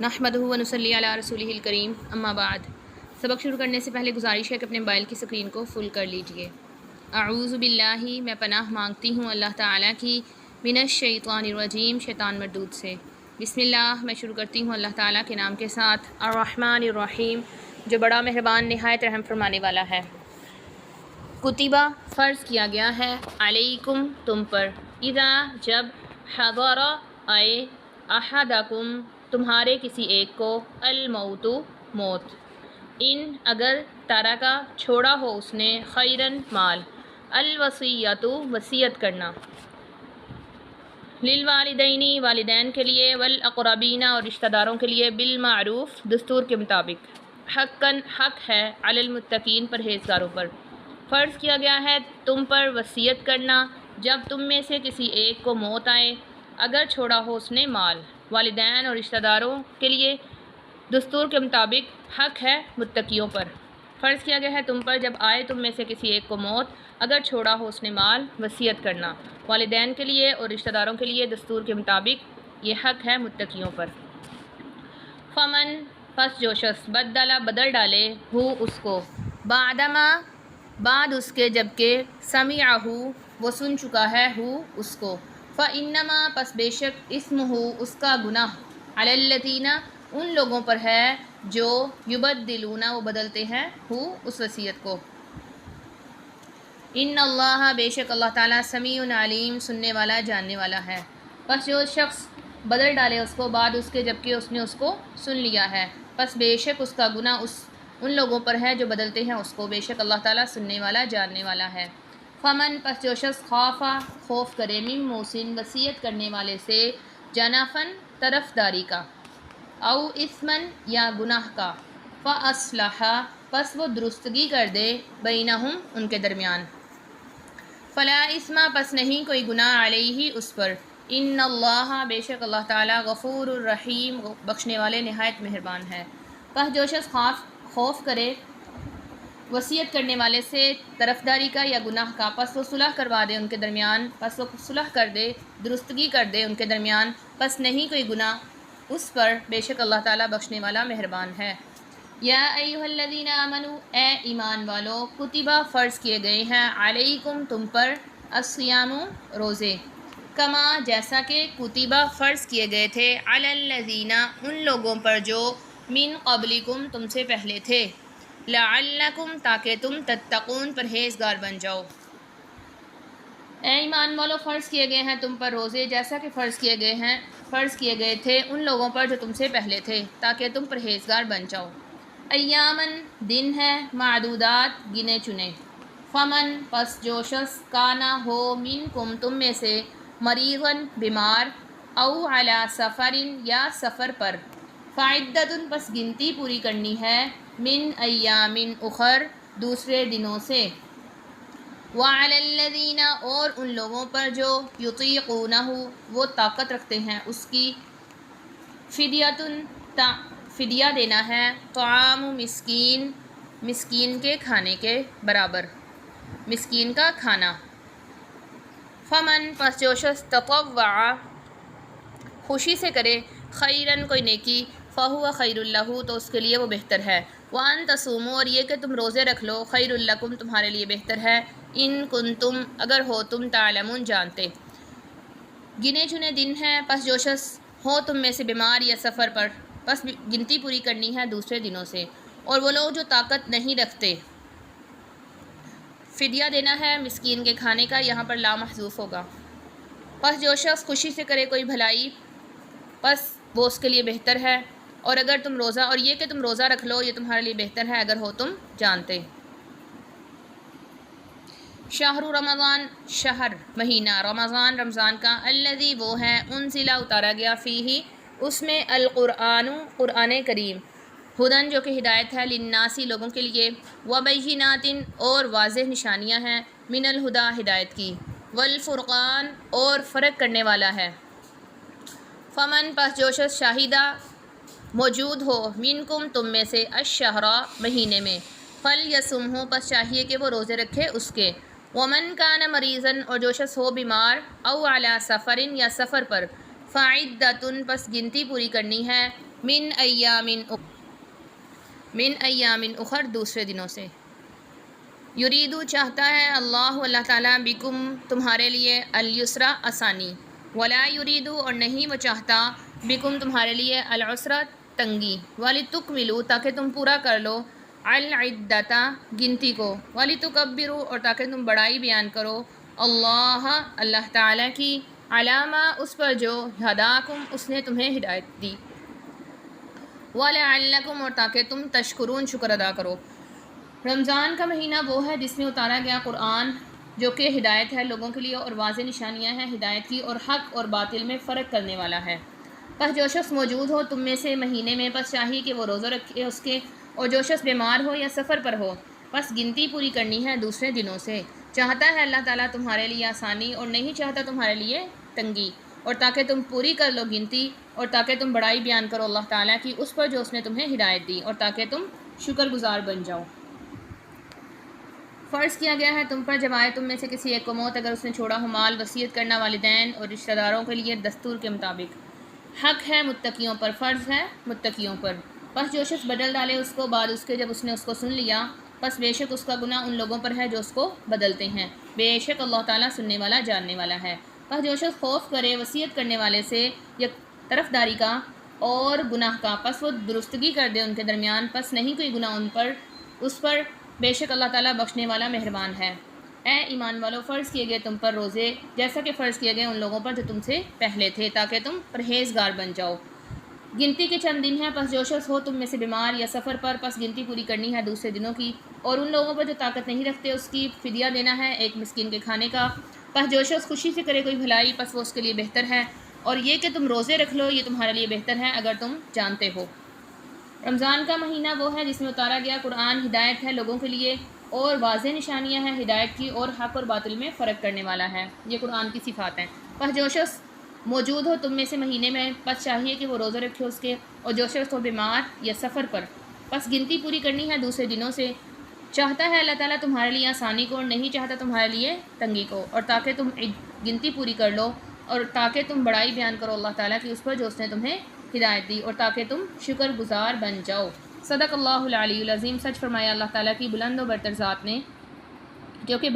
نحمدہ و نصلی علی رسولہ الکریم، اما بعد۔ سبق شروع کرنے سے پہلے گزارش ہے کہ اپنے موبائل کی اسکرین کو فل کر لیجئے۔ اعوذ باللہ، میں پناہ مانگتی ہوں اللہ تعالیٰ کی، من الشیطان الرجیم، شیطان مردود سے۔ بسم اللہ، میں شروع کرتی ہوں اللہ تعالیٰ کے نام کے ساتھ، الرحمن الرحیم، جو بڑا مہربان نہایت رحم فرمانے والا ہے۔ کتبہ، فرض کیا گیا ہے، علیکم، تم پر، اذا، جب، حضر، آئے، احدکم، تمہارے کسی ایک کو، الموت، موت، ان، اگر، ترکا، چھوڑا ہو اس نے، خیرن، مال، الوصیۃ، وصیت کرنا، للوالدین، والدین کے لیے، والاقربین، اور رشتہ داروں کے لیے، بالمعروف، دستور کے مطابق، حقاً، حق ہے، علی المتقین، پرہیزگاروں پر، فرض کیا گیا ہے تم پر وصیت کرنا جب تم میں سے کسی ایک کو موت آئے، اگر چھوڑا ہو اس نے مال، والدین اور رشتہ داروں کے لیے، دستور کے مطابق، حق ہے متقیوں پر، فرض کیا گیا ہے تم پر جب آئے تم میں سے کسی ایک کو موت، اگر چھوڑا ہو اس نے مال، وصیت کرنا، والدین کے لیے اور رشتہ داروں کے لیے، دستور کے مطابق، یہ حق ہے متقیوں پر۔ فمن، پس جو شخص، بدل ڈالے، ہو اس کو، بعدما، بعد اس کے جبکہ، سمعہ، وہ سن چکا ہے، ہو اس کو، فإنما، پس بے شک، اسمہ، اس کا گناہ، علی الذین، ان لوگوں پر ہے جو، یبدلون، وہ بدلتے ہیں، ہو اس وصیت کو، ان اللہ، بے شک اللہ تعالیٰ، سمیع علیم، سننے والا، جاننے والا ہے۔ پس جو شخص بدل ڈالے اس کو بعد اس کے جبکہ اس نے اس کو سن لیا ہے، پس بے شک اس کا گناہ ان لوگوں پر ہے جو بدلتے ہیں اس کو، بے شک اللہ تعالیٰ سننے والا، جاننے والا ہے۔ فمن، پس جو شخص، خافا، خوف کرے، من موسن، وصیت کرنے والے سے، جنفن، طرفداری کا، او اثمن، یا گناہ کا، فاصلح، پس وہ درستگی کر دے، بینہم، ان کے درمیان، فلا اثم، پس نہیں کوئی گناہ، علیہ، اس پر، ان اللہ، بے شک اللہ تعالیٰ، غفور الرحیم، بخشنے والے نہایت مہربان ہے۔ پس جو شخص خوف کرے وصیت کرنے والے سے طرفداری کا یا گناہ کا، پس وہ صلح کروا دے ان کے درمیان، پس وہ صلح کر دے، درستگی کر دے ان کے درمیان، پس نہیں کوئی گناہ اس پر، بے شک اللہ تعالیٰ بخشنے والا مہربان ہے۔ یا ایھا الذین آمنوا، اے ایمان والو، کتبہ، فرض کیے گئے ہیں، علیکم، تم پر، الصیام، روزے، کما، جیسا کہ، کتبہ، فرض کیے گئے تھے، علی الذین، ان لوگوں پر جو، من قبلکم، تم سے پہلے تھے، لعلکم، تاکہ تم، تتقون، پرہیزگار بن جاؤ۔ اے ایمان والو، فرض کیے گئے ہیں تم پر روزے، جیسا کہ فرض کیے گئے تھے ان لوگوں پر جو تم سے پہلے تھے، تاکہ تم پرہیزگار بن جاؤ۔ ایامن، دن ہے، معدودات، گنے چنے، فمن، پس جو شخص، کانا، ہو، منکم، تم میں سے، مریضاً، بیمار، او علی سفرٍ، یا سفر پر، فعدۃ، پس گنتی پوری کرنی ہے، من ایام اخر، دوسرے دنوں سے، وعلی الذین، اور ان لوگوں پر جو، یطیقونہ، وہ طاقت رکھتے ہیں اس کی، فدیۃ، فدیہ دینا ہے، طعام مسکین، مسکین کے کھانے کے برابر، مسکین کا کھانا، فمن، پس جو شخص، تطوع، خوشی سے کرے، خیرن، کوئی نیکی، فہو خیر لہ، تو اس کے لیے وہ بہتر ہے، وان تصوموا، اور یہ کہ تم روزے رکھ لو، خیر لکم، تمہارے لیے بہتر ہے، ان کنتم، اگر ہو تم، تعلمون، جانتے۔ گنے چنے دن ہیں، پس جو شخص ہو تم میں سے بیمار یا سفر پر، پس گنتی پوری کرنی ہے دوسرے دنوں سے، اور وہ لوگ جو طاقت نہیں رکھتے، فدیہ دینا ہے مسکین کے کھانے کا، یہاں پر لا محذوف ہوگا۔ پس جو شخص خوشی سے کرے کوئی بھلائی، پس وہ اس کے لیے بہتر ہے، اور اگر تم روزہ، اور یہ کہ تم روزہ رکھ لو، یہ تمہارے لیے بہتر ہے اگر ہو تم جانتے۔ شہر رمضان، شہر، مہینہ، رمضان، رمضان کا، الذی، وہ ہے، انزل، اتارا گیا، فیہ، اس میں، القرآن، قرآن کریم، ہدن، جو کہ ہدایت ہے، للناس، لوگوں کے لیے، وبینات، اور واضح نشانیاں ہیں، من الہدی، ہدایت کی، والفرقان، اور فرق کرنے والا ہے، فمن، پس جو شخص، شاہدہ، موجود ہو، منکم، تم میں سے، الشہر، مہینے میں، فلیصمہ، پس چاہیے کہ وہ روزے رکھے اس کے، ومن کان مریضاً، اور جو شخص ہو بیمار، او علی سفرٍ، یا سفر پر، فعدتن پس گنتی پوری کرنی ہے من ایام اخر دوسرے دنوں سے. یریدو چاہتا ہے اللہ تعالیٰ بکم تمہارے لیے الیسرا آسانی، ولا یریدو اور نہیں وہ چاہتا بکم تمہارے لیے العسرا تنگی، ولتکملو تاکہ تم پورا کر لو العدۃ گنتی کو، ولتکبرو اور تاکہ تم بڑائی بیان کرو اللہ تعالیٰ کی، علامہ اس پر جو ہداکم اس نے تمہیں ہدایت دی، ولعلکم اور تاکہ تم تشکرون شکر ادا کرو. رمضان کا مہینہ وہ ہے جس میں اتارا گیا قرآن جو کہ ہدایت ہے لوگوں کے لیے اور واضح نشانیاں ہیں ہدایت کی اور حق اور باطل میں فرق کرنے والا ہے. پس جو شخص موجود ہو تم میں سے مہینے میں پس چاہیے کہ وہ روزہ رکھے اس کے، اور جو شخص بیمار ہو یا سفر پر ہو پس گنتی پوری کرنی ہے دوسرے دنوں سے. چاہتا ہے اللہ تعالیٰ تمہارے لیے آسانی اور نہیں چاہتا تمہارے لیے تنگی، اور تاکہ تم پوری کر لو گنتی، اور تاکہ تم بڑائی بیان کرو اللہ تعالیٰ کی اس پر جو اس نے تمہیں ہدایت دی، اور تاکہ تم شکر گزار بن جاؤ. فرض کیا گیا ہے تم پر جب آئے تم میں سے کسی ایک کو موت اگر اس نے چھوڑا ہو مال وصیت کرنا والدین اور رشتہ داروں کے لیے دستور کے مطابق. حق ہے متقیوں پر، فرض ہے متقیوں پر. پس جو شخص بدل ڈالے اس کو بعد اس کے جب اس نے اس کو سن لیا، پس بے شک اس کا گناہ ان لوگوں پر ہے جو اس کو بدلتے ہیں، بے شک اللہ تعالیٰ سننے والا جاننے والا ہے. پس جو شخص خوف کرے وصیت کرنے والے سے یا طرفداری کا اور گناہ کا، پس وہ درستگی کر دے ان کے درمیان، پس نہیں کوئی گناہ اس پر، بے شک اللہ تعالیٰ بخشنے والا مہربان ہے. اے ایمان والو فرض کیے گئے تم پر روزے جیسا کہ فرض کیے گئے ان لوگوں پر جو تم سے پہلے تھے تاکہ تم پرہیزگار بن جاؤ. گنتی کے چند دن ہیں، پس جو شخص ہو تم میں سے بیمار یا سفر پر پس گنتی پوری کرنی ہے دوسرے دنوں کی، اور ان لوگوں پر جو طاقت نہیں رکھتے اس کی فدیہ دینا ہے ایک مسکین کے کھانے کا. پس جو شخص خوشی سے کرے کوئی بھلائی پس وہ اس کے لیے بہتر ہے، اور یہ کہ تم روزے رکھ لو یہ تمہارے لیے بہتر ہے اگر تم جانتے ہو. رمضان کا مہینہ وہ ہے جس میں اتارا گیا قرآن ہدایت ہے لوگوں کے لیے اور واضح نشانیاں ہیں ہدایت کی اور حق اور باطل میں فرق کرنے والا ہے. یہ قرآن کی صفات ہیں. پس جو شخص موجود ہو تم میں سے مہینے میں پس چاہیے کہ وہ روزہ رکھے اس کے، اور جو شخص ہو بیمار یا سفر پر پس گنتی پوری کرنی ہے دوسرے دنوں سے. چاہتا ہے اللہ تعالیٰ تمہارے لیے آسانی کو اور نہیں چاہتا تمہارے لیے تنگی کو، اور تاکہ تم گنتی پوری کر لو اور تاکہ تم بڑائی بیان کرو اللہ تعالیٰ کی اس پر جو اس نے تمہیں ہدایت دی، اور تاکہ تم شکر گزار بن جاؤ. صدق اللہ العلی العظیم. سچ فرمایا اللہ تعالیٰ کی بلند و برتر ذات نے جو کہ